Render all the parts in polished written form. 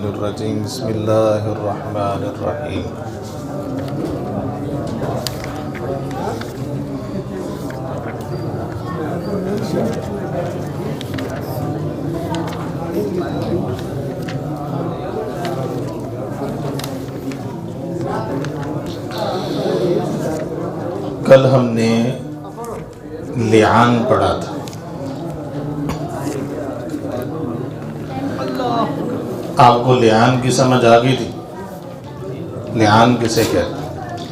الرجیم بسم اللہ الرحمن الرحیم کل ہم نے لعان پڑھا تھا۔ آپ کو لعان کی سمجھ آ گئی تھی؟ لعان کسے کہتے ہیں؟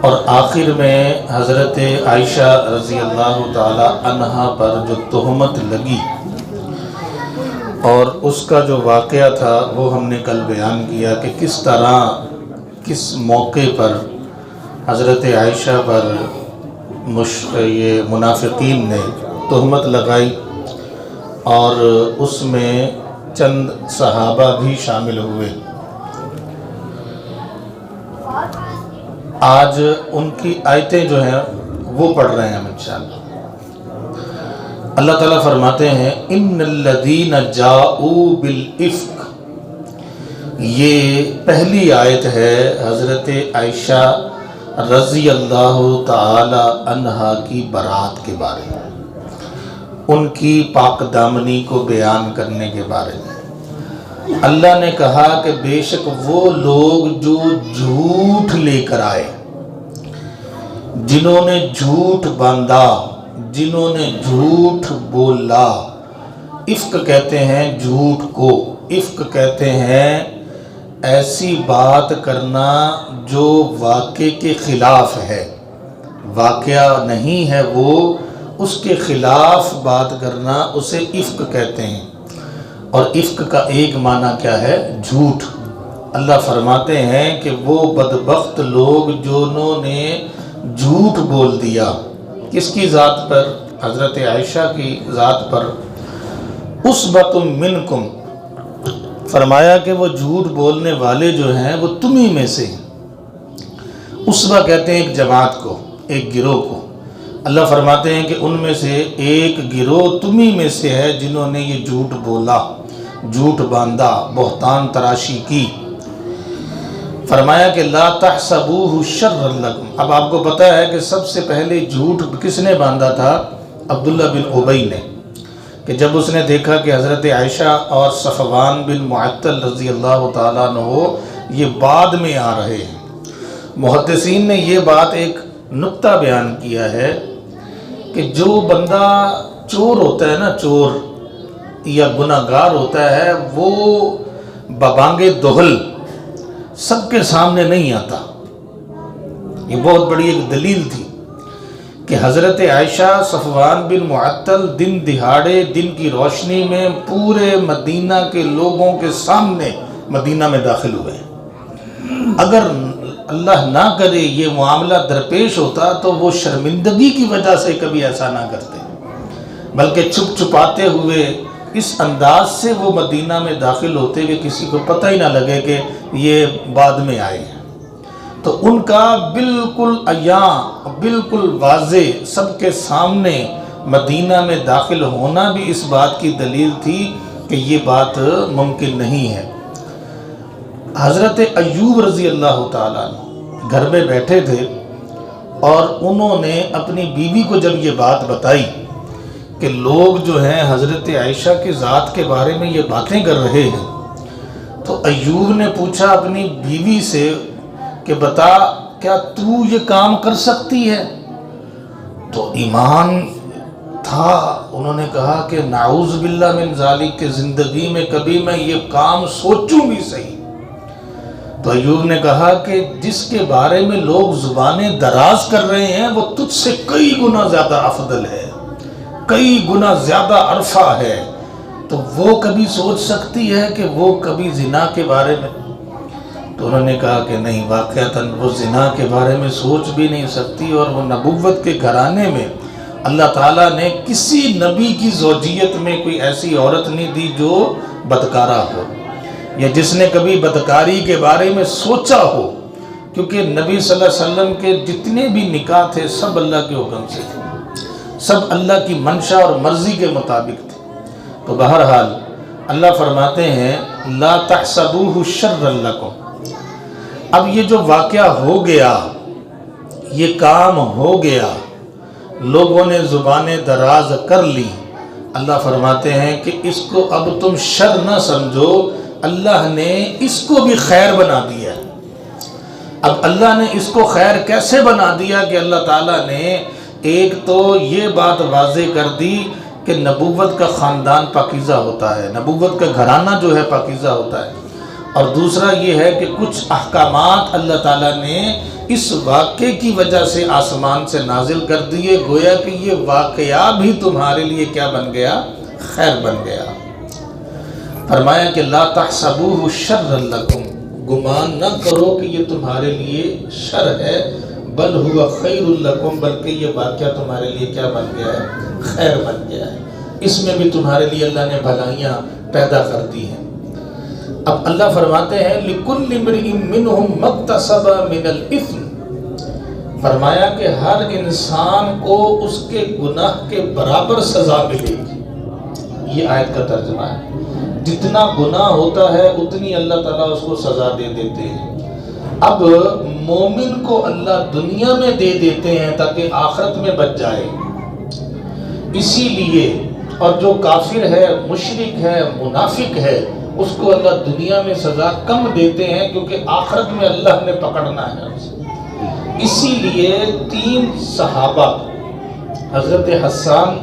اور آخر میں حضرت عائشہ رضی اللہ تعالی عنہا پر جو تہمت لگی اور اس کا جو واقعہ تھا وہ ہم نے کل بیان کیا کہ کس طرح کس موقع پر حضرت عائشہ پر یہ منافقین نے تہمت لگائی اور اس میں چند صحابہ بھی شامل ہوئے۔ آج ان کی آیتیں جو ہیں وہ پڑھ رہے ہیں ہم انشاءاللہ۔ اللہ تعالیٰ فرماتے ہیں ان الذین جاؤوا بالافک، یہ پہلی آیت ہے حضرت عائشہ رضی اللہ تعالی عنہا کی برات کے بارے میں، ان کی پاک دامنی کو بیان کرنے کے بارے میں۔ اللہ نے کہا کہ بے شک وہ لوگ جو جھوٹ لے کر آئے، جنہوں نے جھوٹ باندھا، جنہوں نے جھوٹ بولا۔ افک کہتے ہیں جھوٹ کو، افک کہتے ہیں ایسی بات کرنا جو واقع کے خلاف ہے، واقعہ نہیں ہے وہ، اس کے خلاف بات کرنا اسے افک کہتے ہیں۔ اور افک کا ایک معنی کیا ہے؟ جھوٹ۔ اللہ فرماتے ہیں کہ وہ بدبخت لوگ جنہوں نے جھوٹ بول دیا، کس کی ذات پر؟ حضرت عائشہ کی ذات پر۔ اصبۃ منکم، فرمایا کہ وہ جھوٹ بولنے والے جو ہیں وہ تمہیں میں سے ہیں۔ اصبہ کہتے ہیں ایک جماعت کو، ایک گروہ کو۔ اللہ فرماتے ہیں کہ ان میں سے ایک گروہ تمہیں میں سے ہے جنہوں نے یہ جھوٹ بولا، جھوٹ باندھا، بہتان تراشی کی۔ فرمایا کہ لا تحسبوہ شرا لکم۔ اب آپ کو پتہ ہے کہ سب سے پہلے جھوٹ کس نے باندھا تھا؟ عبداللہ بن ابی نے، کہ جب اس نے دیکھا کہ حضرت عائشہ اور صفوان بن معطل رضی اللہ تعالیٰ عنہ یہ بعد میں آ رہے ہیں۔ محدثین نے یہ بات ایک نقطہ بیان کیا ہے کہ جو بندہ چور ہوتا ہے نا، چور یا گناہگار ہوتا ہے، وہ ببانگ دہل سب کے سامنے نہیں آتا۔ یہ بہت بڑی ایک دلیل تھی کہ حضرت عائشہ صفوان بن معطل دن دہاڑے دن کی روشنی میں پورے مدینہ کے لوگوں کے سامنے مدینہ میں داخل ہوئے۔ اگر اللہ نہ کرے یہ معاملہ درپیش ہوتا تو وہ شرمندگی کی وجہ سے کبھی ایسا نہ کرتے، بلکہ چھپ چھپاتے ہوئے اس انداز سے وہ مدینہ میں داخل ہوتے کہ کسی کو پتہ ہی نہ لگے کہ یہ بعد میں آئے ہیں۔ تو ان کا بالکل عیاں، بالکل واضح سب کے سامنے مدینہ میں داخل ہونا بھی اس بات کی دلیل تھی کہ یہ بات ممکن نہیں ہے۔ حضرت ایوب رضی اللہ تعالیٰ عنہ گھر میں بیٹھے تھے اور انہوں نے اپنی بیوی کو جب یہ بات بتائی کہ لوگ جو ہیں حضرت عائشہ کی ذات کے بارے میں یہ باتیں کر رہے ہیں، تو ایوب نے پوچھا اپنی بیوی سے کہ بتا کیا تو یہ کام کر سکتی ہے؟ تو ایمان تھا، انہوں نے کہا کہ نعوذ باللہ من ذالک، کہ زندگی میں کبھی میں یہ کام سوچوں بھی صحیح۔ تو ایوب نے کہا کہ جس کے بارے میں لوگ زبانیں دراز کر رہے ہیں وہ تجھ سے کئی گنا زیادہ افضل ہے، کئی گنا زیادہ عرفہ ہے، تو وہ کبھی سوچ سکتی ہے کہ وہ کبھی زنا کے بارے میں؟ تو انہوں نے کہا کہ نہیں، واقعتاً وہ زنا کے بارے میں سوچ بھی نہیں سکتی، اور وہ نبوت کے گھرانے میں اللہ تعالیٰ نے کسی نبی کی زوجیت میں کوئی ایسی عورت نہیں دی جو بدکارہ ہو، یا جس نے کبھی بدکاری کے بارے میں سوچا ہو، کیونکہ نبی صلی اللہ علیہ وسلم کے جتنے بھی نکاح تھے سب اللہ کے حکم سے تھے، سب اللہ کی منشا اور مرضی کے مطابق تھے۔ تو بہرحال اللہ فرماتے ہیں لا تحسبوه شرا لکم. اب یہ جو واقعہ ہو گیا، یہ کام ہو گیا، لوگوں نے زبانیں دراز کر لی، اللہ فرماتے ہیں کہ اس کو اب تم شر نہ سمجھو، اللہ نے اس کو بھی خیر بنا دیا. اب اللہ نے اس کو خیر کیسے بنا دیا کہ اللہ تعالیٰ نے ایک تو یہ بات واضح کر دی کہ نبوت کا خاندان پاکیزہ ہوتا ہے، نبوت کا گھرانہ جو ہے پاکیزہ ہوتا ہے، اور دوسرا یہ ہے کہ کچھ احکامات اللہ تعالیٰ نے اس واقعے کی وجہ سے آسمان سے نازل کر دیے، گویا کہ یہ واقعہ بھی تمہارے لیے کیا بن گیا؟ خیر بن گیا. فرمایا کہ لا تحسبوه شرا لکم، گمان نہ کرو کہ یہ تمہارے لیے شر ہے، بل ہوا خیر لکم، بلکہ یہ واقعہ تمہارے لیے کیا بن گیا ہے؟ خیر بن گیا ہے. اس میں بھی تمہارے لیے اللہ نے بھلائیاں پیدا کر دی ہیں. اب اللہ فرماتے ہیں لِكُلِّ امْرِئٍ مِّنْهُمْ مَا اكْتَسَبَ مِنَ الْإِثْمِ، فرمایا کہ ہر انسان کو اس کے گناہ کے برابر سزا ملے گی. یہ آیت کا ترجمہ ہے. جتنا گناہ ہوتا ہے اتنی اللہ تعالیٰ اس کو سزا دے دیتے ہیں. اب مومن کو اللہ دنیا میں دے دیتے ہیں تاکہ آخرت میں بچ جائے، اسی لیے، اور جو کافر ہے، مشرک ہے، منافق ہے، اس کو اللہ دنیا میں سزا کم دیتے ہیں کیونکہ آخرت میں اللہ نے پکڑنا ہے اسے. اسی لیے 3 صحابہ، حضرت حسان،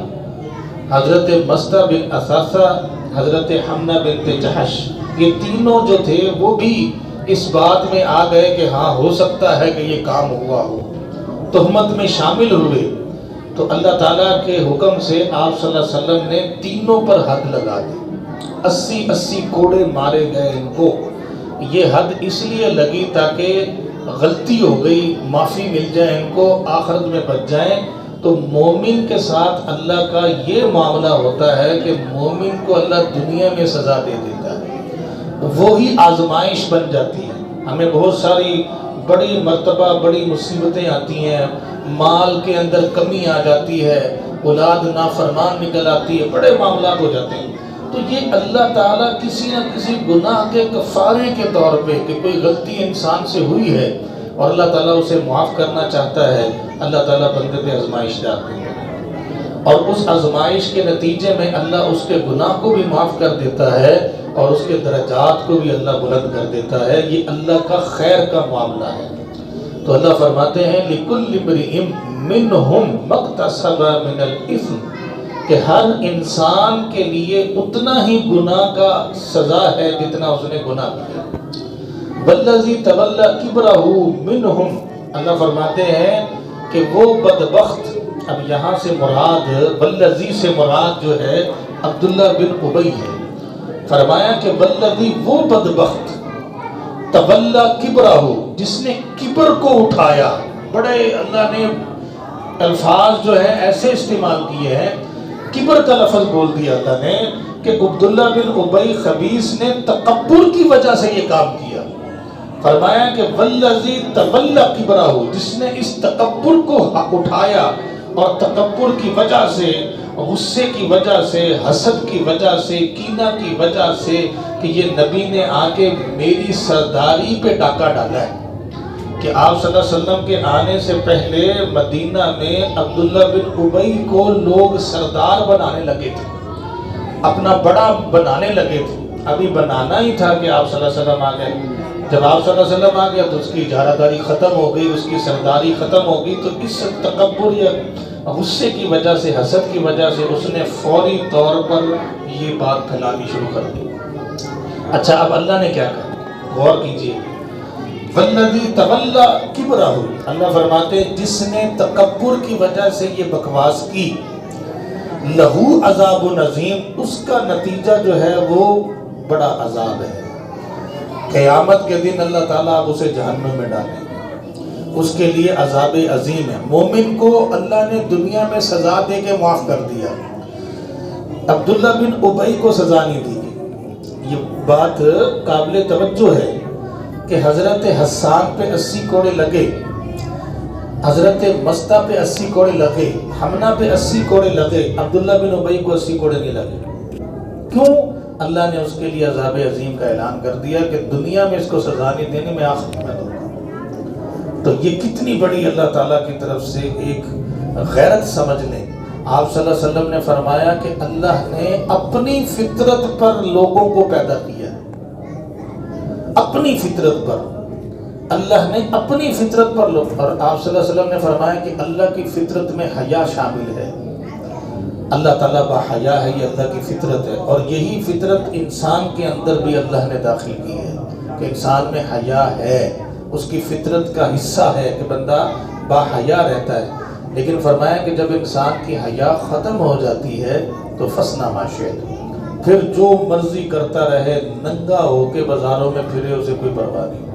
حضرت مصطح بن اثاثہ، حضرت حمنہ بنت جحش، یہ تینوں جو تھے وہ بھی اس بات میں آ گئے کہ ہاں ہو سکتا ہے کہ یہ کام ہوا ہو، تہمت میں شامل ہوئے. تو اللہ تعالیٰ کے حکم سے آپ صلی اللہ علیہ وسلم نے تینوں پر حد لگا دی. 80 کوڑے مارے گئے ان کو. یہ حد اس لیے لگی تاکہ غلطی ہو گئی، معافی مل جائے ان کو، آخرت میں بچ جائیں. تو مومن کے ساتھ اللہ کا یہ معاملہ ہوتا ہے کہ مومن کو اللہ دنیا میں سزا دے دیتا ہے، وہی آزمائش بن جاتی ہے. ہمیں بہت ساری بڑی مرتبہ بڑی مصیبتیں آتی ہیں، مال کے اندر کمی آ جاتی ہے، اولاد نافرمان نکل آتی ہے، بڑے معاملات ہو جاتے ہیں. تو یہ اللہ تعالیٰ کسی نہ کسی گناہ کے کفارے کے طور پہ، کہ کوئی غلطی انسان سے ہوئی ہے اور اللہ تعالیٰ اسے معاف کرنا چاہتا ہے، اللہ تعالیٰ بندے پہ آزمائش ڈالتے ہیں، اور اس آزمائش کے نتیجے میں اللہ اس کے گناہ کو بھی معاف کر دیتا ہے اور اس کے درجات کو بھی اللہ بلند کر دیتا ہے. یہ اللہ کا خیر کا معاملہ ہے. تو اللہ فرماتے ہیں لِكُلِّ امْرِئٍ مِّنْهُمْ مَا اكْتَسَبَ مِنَ الْإِثْمِ، کہ ہر انسان کے لیے اتنا ہی گناہ کا سزا ہے جتنا اس نے گناہ کیا. وَالَّذِي تَوَلَّى كِبْرَهُ مِنْهُمْ، اللہ فرماتے ہیں کہ وہ بدبخت، اب یہاں سے مراد والذی سے مراد جو ہے عبداللہ بن ابی ہے. فرمایا کہ والذی، وہ بدبخت، تولا کبرہ، جس نے کبر کو اٹھایا. بڑے اللہ نے الفاظ جو ہیں ایسے استعمال کیے ہیں، کبر کا لفظ بول دیا اللہ نے کہ عبداللہ بن ابی خبیث نے تکبر کی وجہ سے یہ کام کیا. فرمایا کہ والذی تولا کبرہ، جس نے اس تکبر کو اٹھایا اور تکبر کی وجہ سے، غصے کی وجہ سے، حسد کی وجہ سے، کینہ کی وجہ سے، کہ یہ نبی نے آ کے میری سرداری پہ ڈاکہ ڈالا ہے. کہ آپ صلی اللہ علیہ وسلم کے آنے سے پہلے مدینہ میں عبداللہ بن ابی کو لوگ سردار بنانے لگے تھے، اپنا بڑا بنانے لگے تھے. ابھی بنانا ہی تھا کہ آپ صلی اللہ علیہ وسلم آ گئے. جب آپ صلی اللہ علیہ وسلم آ گیا تو اس کی اجارہ داری ختم ہو گئی، اس کی سرداری ختم ہو گئی. تو اس تکبر یا غصے کی وجہ سے، حسد کی وجہ سے اس نے فوری طور پر یہ بات پھیلانی شروع کر دی. اچھا، اب اللہ نے کیا کہا، غور کیجئے. والذی تولا کبرہ، اللہ فرماتے ہیں جس نے تکبر کی وجہ سے یہ بکواس کی، لہو عذاب عظیم، اس کا نتیجہ جو ہے وہ بڑا عذاب ہے. قیامت کے دن اللہ تعالیٰ اب اسے جہنم میں ڈالیں گے، اس کے لیے عذاب عظیم ہے. مومن کو اللہ نے دنیا میں سزا دے کے معاف کر دیا، عبداللہ بن ابی کو سزا نہیں دی. یہ بات قابل توجہ ہے کہ حضرت حسان پہ 80 کوڑے لگے، حضرت مصطح پہ 80 کوڑے لگے، حمنہ پہ 80 کوڑے لگے، عبداللہ بن ابی کو 80 کوڑے نہیں لگے. کیوں؟ اللہ نے اس کے لیے عذاب عظیم کا اعلان کر دیا کہ دنیا میں اس کو سزا نہیں دینی، میں آخرت میں دوں گا۔ تو یہ کتنی بڑی اللہ تعالیٰ کی طرف سے ایک غیرت سمجھ لیں۔ آپ صلی اللہ علیہ وسلم نے فرمایا کہ اللہ نے اپنی فطرت پر لوگوں کو پیدا کیا ہے، اپنی فطرت پر اللہ نے اپنی فطرت پر لوگ، اور آپ صلی اللہ علیہ وسلم نے فرمایا کہ اللہ کی فطرت میں حیا شامل ہے، اللہ تعالیٰ با حیا ہے، یہ اللہ کی فطرت ہے، اور یہی فطرت انسان کے اندر بھی اللہ نے داخل کی ہے کہ انسان میں حیا ہے، اس کی فطرت کا حصہ ہے کہ بندہ با حیا رہتا ہے۔ لیکن فرمایا کہ جب انسان کی حیا ختم ہو جاتی ہے تو فسنا معاشیت، پھر جو مرضی کرتا رہے، ننگا ہو کے بازاروں میں پھرے، اسے کوئی پرواہ نہیں۔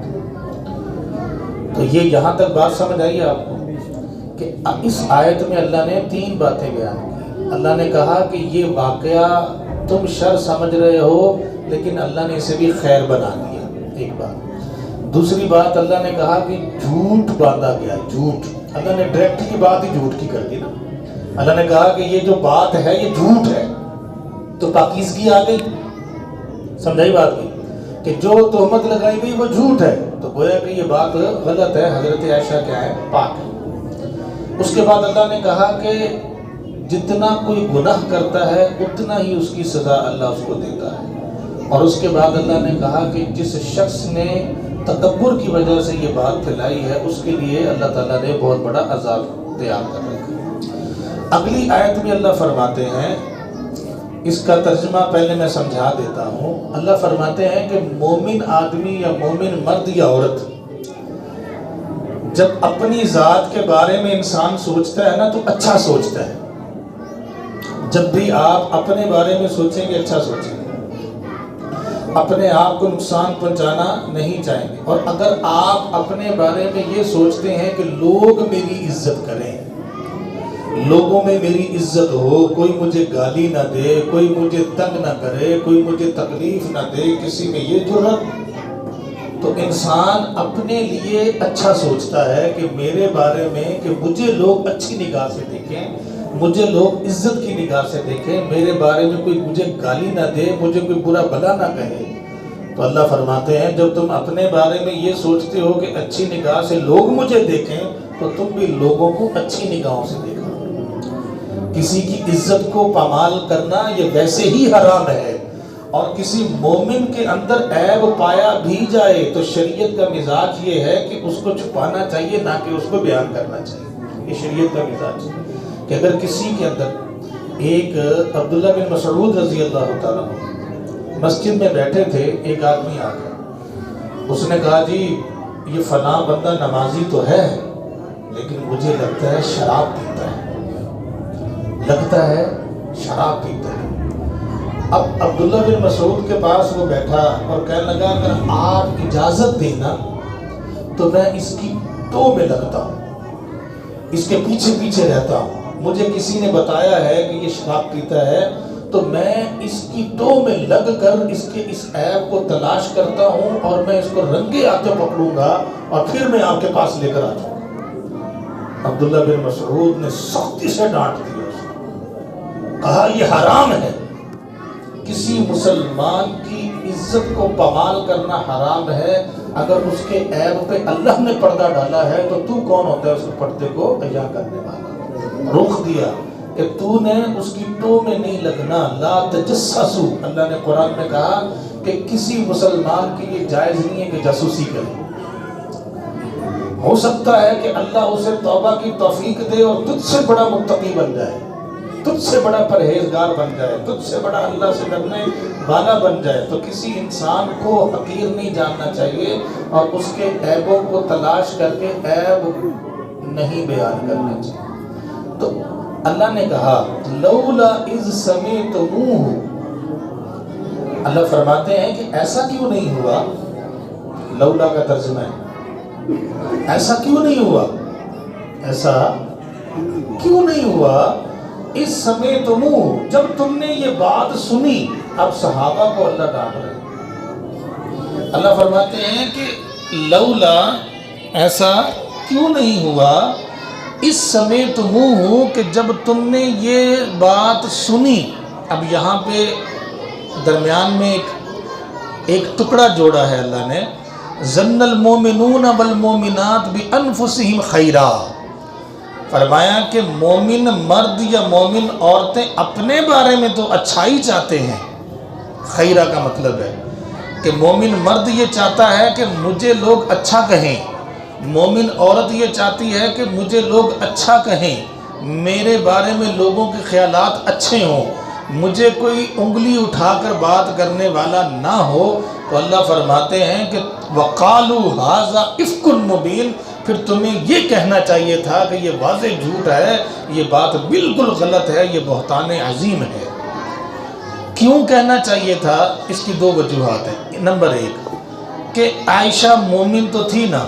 تو یہ یہاں تک بات سمجھ آئی آپ کو کہ اس آیت میں اللہ نے 3 باتیں بیان کی۔ اللہ نے کہا کہ یہ واقعہ تم شر سمجھ رہے ہو لیکن اللہ نے اسے بھی خیر بنا دیا، ایک بات۔ دوسری بات اللہ نے کہا کہ جھوٹ باندھا گیا، جھوٹ، اللہ نے ڈائریکٹ کی بات ہی جھوٹ کی کر دی نا۔ اللہ نے کہا کہ یہ جو بات ہے یہ جھوٹ ہے، تو پاکیزگی آ گئی، سمجھائی بات کی کہ جو تہمت لگائی گئی وہ جھوٹ ہے، تو گویا کہ یہ بات غلط ہے، حضرت عائشہ کیا ہے؟ پاک ہے۔ اس کے بعد اللہ نے کہا کہ جتنا کوئی گناہ کرتا ہے اتنا ہی اس کی سزا اللہ اس کو دیتا ہے، اور اس کے بعد اللہ نے کہا کہ جس شخص نے تکبر کی وجہ سے یہ بات پھیلائی ہے اس کے لیے اللہ تعالیٰ نے بہت بڑا عذاب تیار کر رکھا۔ اگلی آیت میں اللہ فرماتے ہیں، اس کا ترجمہ پہلے میں سمجھا دیتا ہوں۔ اللہ فرماتے ہیں کہ مومن آدمی یا مومن مرد یا عورت جب اپنی ذات کے بارے میں انسان سوچتا ہے نا تو اچھا سوچتا ہے۔ جب بھی آپ اپنے بارے میں سوچیں گے اچھا سوچیں گے، اپنے آپ کو نقصان پہنچانا نہیں چاہیں گے۔ اور اگر آپ اپنے بارے میں یہ سوچتے ہیں کہ لوگ میری عزت کریں، لوگوں میں میری عزت ہو، کوئی مجھے گالی نہ دے، کوئی مجھے تنگ نہ کرے، کوئی مجھے تکلیف نہ دے، کسی میں یہ جرأت، تو انسان اپنے لیے اچھا سوچتا ہے کہ میرے بارے میں کہ مجھے لوگ اچھی نگاہ سے دیکھیں، مجھے لوگ عزت کی نگاہ سے دیکھیں، میرے بارے میں کوئی مجھے گالی نہ دے، مجھے کوئی برا بھلا نہ کہے۔ تو اللہ فرماتے ہیں جب تم اپنے بارے میں یہ سوچتے ہو کہ اچھی نگاہ سے لوگ مجھے دیکھیں تو تم بھی لوگوں کو اچھی نگاہوں سے دیکھو۔ کسی کی عزت کو پامال کرنا یہ ویسے ہی حرام ہے، اور کسی مومن کے اندر عیب پایا بھی جائے تو شریعت کا مزاج یہ ہے کہ اس کو چھپانا چاہیے نہ کہ اس کو بیان کرنا چاہیے۔ یہ شریعت کا مزاج ہے کہ اگر کسی کے اندر ایک عبداللہ بن مسعود رضی اللہ تعالیٰ مسجد میں بیٹھے تھے، ایک آدمی آ گیا، اس نے کہا جی یہ فلاں بندہ نمازی تو ہے لیکن مجھے لگتا ہے شراب پیتا ہے، لگتا ہے شراب پیتا ہے۔ اب عبداللہ بن مسعود کے پاس وہ بیٹھا اور کہنے لگا اگر آپ اجازت دینا تو میں اس کی ٹو میں لگتا ہوں، اس کے پیچھے پیچھے رہتا ہوں، مجھے کسی نے بتایا ہے کہ یہ شراب پیتا ہے تو میں اس کی ٹو میں لگ کر اس کے اس عیب کو تلاش کرتا ہوں اور میں اس کو رنگے ہاتھوں پکڑوں گا اور پھر میں آپ کے پاس لے کر آ جاؤں گا۔ عبداللہ بن مسعود نے سختی سے ڈانٹ دیا، کہا یہ حرام ہے، کسی مسلمان کی عزت کو پامال کرنا حرام ہے۔ اگر اس کے عیب پہ اللہ نے پردہ ڈالا ہے تو تو کون ہوتا ہے اس پردے کو عیاں کرنے والا؟ رخ دیا کہ تو نے اس کی ٹو میں نہیں لگنا، لا تجسسو، اللہ نے قرآن میں کہا کہ کسی مسلمان کے لیے جائز نہیں ہے کہ جاسوسی کرے۔ ہو سکتا ہے کہ اللہ اسے توبہ کی توفیق دے اور تجھ سے بڑا متقی بن جائے، تجھ سے بڑا پرہیزگار بن جائے، تجھ سے بڑا اللہ سے ڈرنے والا بن جائے، تو کسی انسان کو حقیر نہیں جاننا چاہیے اور اس کے عیبوں کو تلاش کر کے عیب نہیں بیان کرنا چاہیے۔ تو اللہ نے کہا لولا اذ سمعتموہ، اللہ فرماتے ہیں کہ ایسا کیوں نہیں ہوا، لولا کا ترجمہ ہے ایسا کیوں نہیں ہوا، ایسا کیوں نہیں ہوا، اس سمعتموہ، جب تم نے یہ بات سنی۔ اب صحابہ کو اللہ ڈانٹ رہے ہیں، اللہ فرماتے ہیں کہ لولا، ایسا کیوں نہیں ہوا، اس سمعتموہ، کہ جب تم نے یہ بات سنی۔ اب یہاں پہ درمیان میں ایک ٹکڑا جوڑا ہے اللہ نے، ظن المومنون والمومنات بانفسہم خیرا، فرمایا کہ مومن مرد یا مومن عورتیں اپنے بارے میں تو اچھائی چاہتے ہیں۔ خیرہ کا مطلب ہے کہ مومن مرد یہ چاہتا ہے کہ مجھے لوگ اچھا کہیں، مومن عورت یہ چاہتی ہے کہ مجھے لوگ اچھا کہیں، میرے بارے میں لوگوں کے خیالات اچھے ہوں، مجھے کوئی انگلی اٹھا کر بات کرنے والا نہ ہو۔ تو اللہ فرماتے ہیں کہ وَقَالُوا هَذَا إِفْكٌ مُبِينٌ، پھر تمہیں یہ کہنا چاہیے تھا کہ یہ واضح جھوٹ ہے، یہ بات بالکل غلط ہے، یہ بہتان عظیم ہے۔ کیوں کہنا چاہیے تھا؟ اس کی دو وجوہات ہیں۔ نمبر ایک کہ عائشہ مومن تو تھی نا،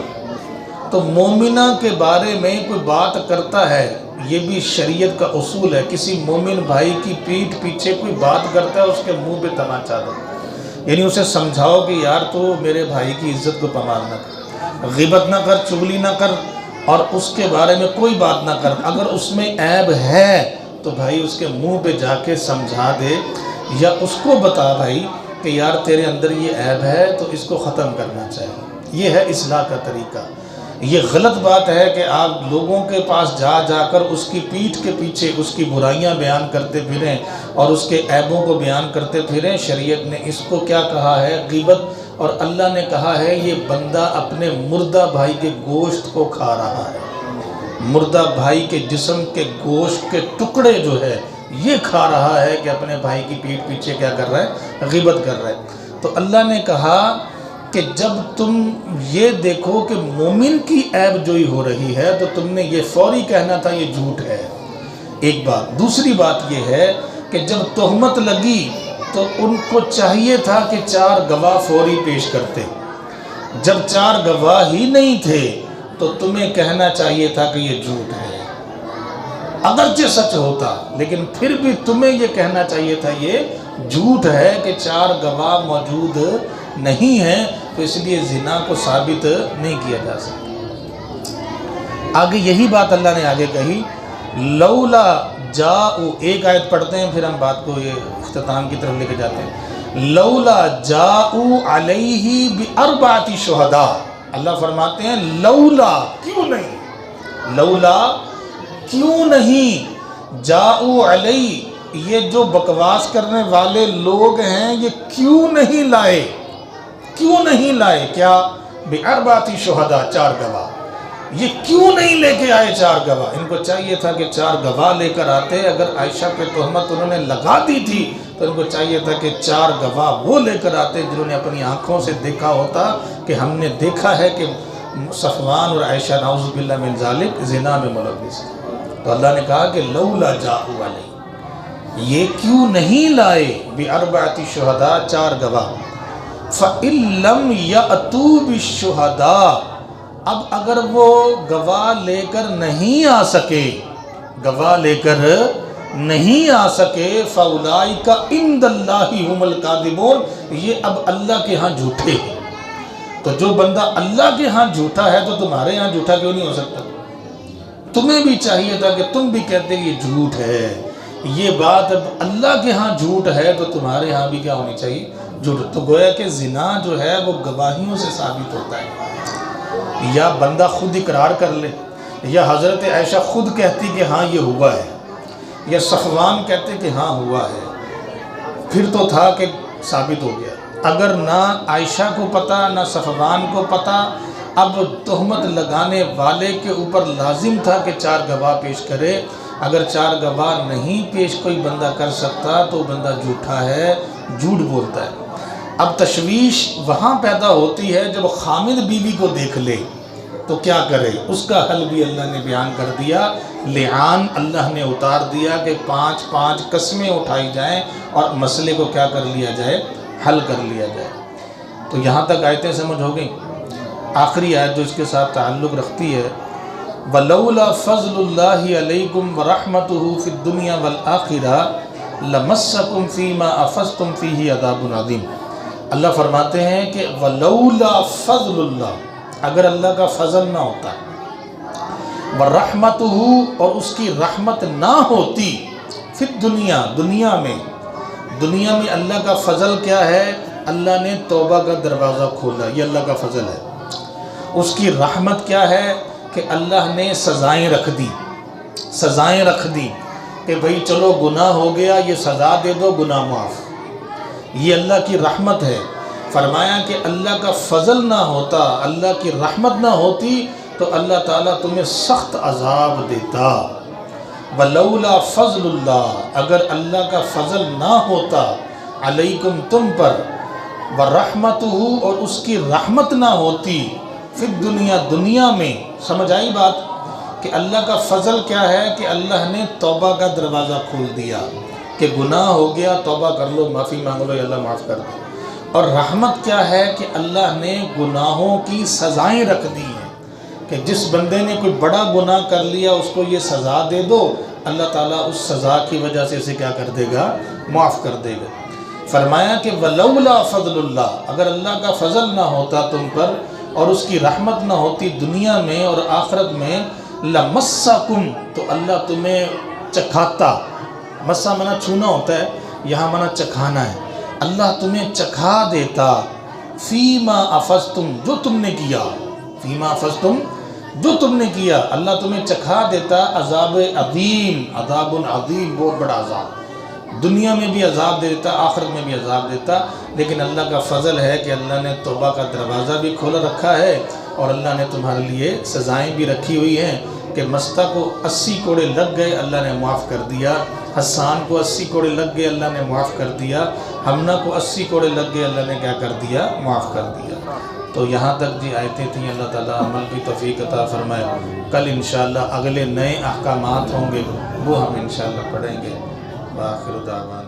تو مومنہ کے بارے میں کوئی بات کرتا ہے، یہ بھی شریعت کا اصول ہے، کسی مومن بھائی کی پیٹھ پیچھے کوئی بات کرتا ہے اس کے منہ پہ تماچا دو، یعنی اسے سمجھاؤ کہ یار تو میرے بھائی کی عزت کو پامال نہ کر، غیبت نہ کر، چغلی نہ کر، اور اس کے بارے میں کوئی بات نہ کر، اگر اس میں عیب ہے تو بھائی اس کے منہ پہ جا کے سمجھا دے، یا اس کو بتا بھائی کہ یار تیرے اندر یہ عیب ہے تو اس کو ختم کرنا چاہیے۔ یہ ہے اصلاح کا طریقہ۔ یہ غلط بات ہے کہ آپ لوگوں کے پاس جا کر اس کی پیٹھ کے پیچھے اس کی برائیاں بیان کرتے پھریں اور اس کے عیبوں کو بیان کرتے پھریں۔ شریعت نے اس کو کیا کہا ہے؟ غیبت، اور اللہ نے کہا ہے یہ بندہ اپنے مردہ بھائی کے گوشت کو کھا رہا ہے، مردہ بھائی کے جسم کے گوشت کے ٹکڑے جو ہے یہ کھا رہا ہے کہ اپنے بھائی کی پیٹھ پیچھے کیا کر رہا ہے؟ غیبت کر رہا ہے۔ تو اللہ نے کہا کہ جب تم یہ دیکھو کہ مومن کی عیب جوئی ہو رہی ہے تو تم نے یہ فوری کہنا تھا یہ جھوٹ ہے، ایک بات۔ دوسری بات یہ ہے کہ جب تہمت لگی تو ان کو چاہیے تھا کہ 4 گواہ فوری پیش کرتے، جب 4 گواہ ہی نہیں تھے تو تمہیں کہنا چاہیے تھا کہ یہ جھوٹ ہے، اگرچہ سچ ہوتا لیکن پھر بھی تمہیں یہ کہنا چاہیے تھا یہ جھوٹ ہے کہ 4 گواہ موجود نہیں ہیں، تو اس لیے زنا کو ثابت نہیں کیا جا سکتا۔ آگے یہی بات اللہ نے آگے کہی، لولا جاؤ، ایک آیت پڑھتے ہیں پھر ہم بات کو یہ اختتام کی طرف لے کے جاتے ہیں۔ لولا جاؤ علیہ باربعۃ شہداء، اللہ فرماتے ہیں لولا، کیوں نہیں، لولا کیوں نہیں، جاؤ علیہ، یہ جو بکواس کرنے والے لوگ ہیں یہ کیوں نہیں لائے، کیوں نہیں لائے کیا؟ باربعۃ شہداء، 4 گواہ، یہ کیوں نہیں لے کے آئے 4 گواہ؟ ان کو چاہیے تھا کہ 4 گواہ لے کر آتے، اگر عائشہ پہ تہمت انہوں نے لگا دی تھی تو ان کو چاہیے تھا کہ 4 گواہ وہ لے کر آتے جنہوں نے اپنی آنکھوں سے دیکھا ہوتا کہ ہم نے دیکھا ہے کہ صفوان اور عائشہ نعوذ باللہ من ذالک زنا میں ملوث ہیں۔ تو اللہ نے کہا کہ لولا جاؤ علیہ، یہ کیوں نہیں لائے باربعۃ شہداء، 4 گواہ، فَإِن لَّمْ يَأْتُوا بِالشُّهَدَاءِ، اب اگر وہ گواہ لے کر نہیں آ سکے، گواہ لے کر نہیں آ سکے، فَأُولَٰئِكَ عِندَ اللَّهِ هُمُ الْكَاذِبُونَ، یہ اب اللہ کے ہاں جھوٹے ہیں۔ تو جو بندہ اللہ کے ہاں جھوٹا ہے تو تمہارے ہاں جھوٹا کیوں نہیں ہو سکتا؟ تمہیں بھی چاہیے تھا کہ تم بھی کہتے کہ یہ جھوٹ ہے، یہ بات اب اللہ کے ہاں جھوٹ ہے تو تمہارے ہاں بھی کیا ہونی چاہیے؟ جھوٹ۔ تو گویا کہ زنا جو ہے وہ گواہیوں سے ثابت ہوتا ہے، یا بندہ خود اقرار کر لے، یا حضرت عائشہ خود کہتی کہ ہاں یہ ہوا ہے، یا صفوان کہتے کہ ہاں ہوا ہے، پھر تو تھا کہ ثابت ہو گیا۔ اگر نہ عائشہ کو پتہ نہ صفوان کو پتہ، اب تہمت لگانے والے کے اوپر لازم تھا کہ 4 گواہ پیش کرے۔ اگر 4 گواہ نہیں پیش کوئی بندہ کر سکتا تو بندہ جھوٹا ہے، جھوٹ بولتا ہے۔ اب تشویش وہاں پیدا ہوتی ہے جب خامد بیوی کو دیکھ لے تو کیا کرے، اس کا حل بھی اللہ نے بیان کر دیا۔ لعان اللہ نے اتار دیا کہ 5 قسمیں اٹھائی جائیں اور مسئلے کو کیا کر لیا جائے، حل کر لیا جائے۔ تو یہاں تک آیتیں سمجھ ہو گئیں۔ آخری آیت جو اس کے ساتھ تعلق رکھتی ہے، وَلَوْلَا فَضْلُ اللَّهِ عَلَيْكُمْ وَرَحْمَتُهُ فِي الدُّنْيَا وَالْآخِرَةِ لَمَسَّكُمْ فِي مَا أَفَضْتُمْ فِيهِ عَذَابٌ عَظِيمٌ۔ اللہ فرماتے ہیں کہ وَلَوْلَا فَضْلُ اللَّهِ، اگر اللہ کا فضل نہ ہوتا، وَرَحْمَتُهُ، اور اس کی رحمت نہ ہوتی، فِي الدُّنْيَا، دنیا میں، دنیا میں اللہ کا فضل کیا ہے؟ اللہ نے توبہ کا دروازہ کھولا، یہ اللہ کا فضل ہے۔ اس کی رحمت کیا ہے کہ اللہ نے سزائیں رکھ دی، سزائیں رکھ دی کہ بھئی چلو گناہ ہو گیا، یہ سزا دے دو، گناہ معاف۔ یہ اللہ کی رحمت ہے۔ فرمایا کہ اللہ کا فضل نہ ہوتا، اللہ کی رحمت نہ ہوتی تو اللہ تعالیٰ تمہیں سخت عذاب دیتا۔ وَلَوْلَا فَضْلُ اللَّهِ، اگر اللہ کا فضل نہ ہوتا علیکم تم پر، وَرَحْمَتُهُ، اور اس کی رحمت نہ ہوتی، فی الدنیا، دنیا میں۔ سمجھ آئی بات کہ اللہ کا فضل کیا ہے کہ اللہ نے توبہ کا دروازہ کھول دیا کہ گناہ ہو گیا، توبہ کر لو، معافی مانگ لو، اللہ معاف کر دے۔ اور رحمت کیا ہے کہ اللہ نے گناہوں کی سزائیں رکھ دی ہیں کہ جس بندے نے کوئی بڑا گناہ کر لیا اس کو یہ سزا دے دو، اللہ تعالیٰ اس سزا کی وجہ سے اسے کیا کر دے گا؟ معاف کر دے گا۔ فرمایا کہ وَلَوْلَا فَضْلُ اللَّهِ، اگر اللہ کا فضل نہ ہوتا تم پر اور اس کی رحمت نہ ہوتی دنیا میں اور آخرت میں، لَمَسَّكُمْ، تو اللہ تمہیں چکھاتا۔ مسا منع چھونا ہوتا ہے، یہاں منع چکھانا ہے۔ اللہ تمہیں چکھا دیتا، فیما افضتم، جو تم نے کیا، فیما افضتم، جو تم نے کیا، اللہ تمہیں چکھا دیتا عذاب عظیم، عذاب عظیم، بہت بڑا عذاب۔ دنیا میں بھی عذاب دیتا، آخرت میں بھی عذاب دیتا، لیکن اللہ کا فضل ہے کہ اللہ نے توبہ کا دروازہ بھی کھولا رکھا ہے اور اللہ نے تمہارے لیے سزائیں بھی رکھی ہوئی ہیں کہ مستہ کو 80 کوڑے لگ گئے، اللہ نے معاف کر دیا۔ حسان کو 80 کوڑے لگ گئے، اللہ نے معاف کر دیا۔ ہمنہ کو 80 کوڑے لگ گئے، اللہ نے کیا کر دیا؟ معاف کر دیا۔ تو یہاں تک جی آیتیں تھیں، اللہ تعالیٰ عمل کی توفیق عطا فرمائے۔ کل انشاءاللہ اگلے نئے احکامات ہوں گے، وہ ہم انشاءاللہ پڑھیں گے۔ وآخر دعوانا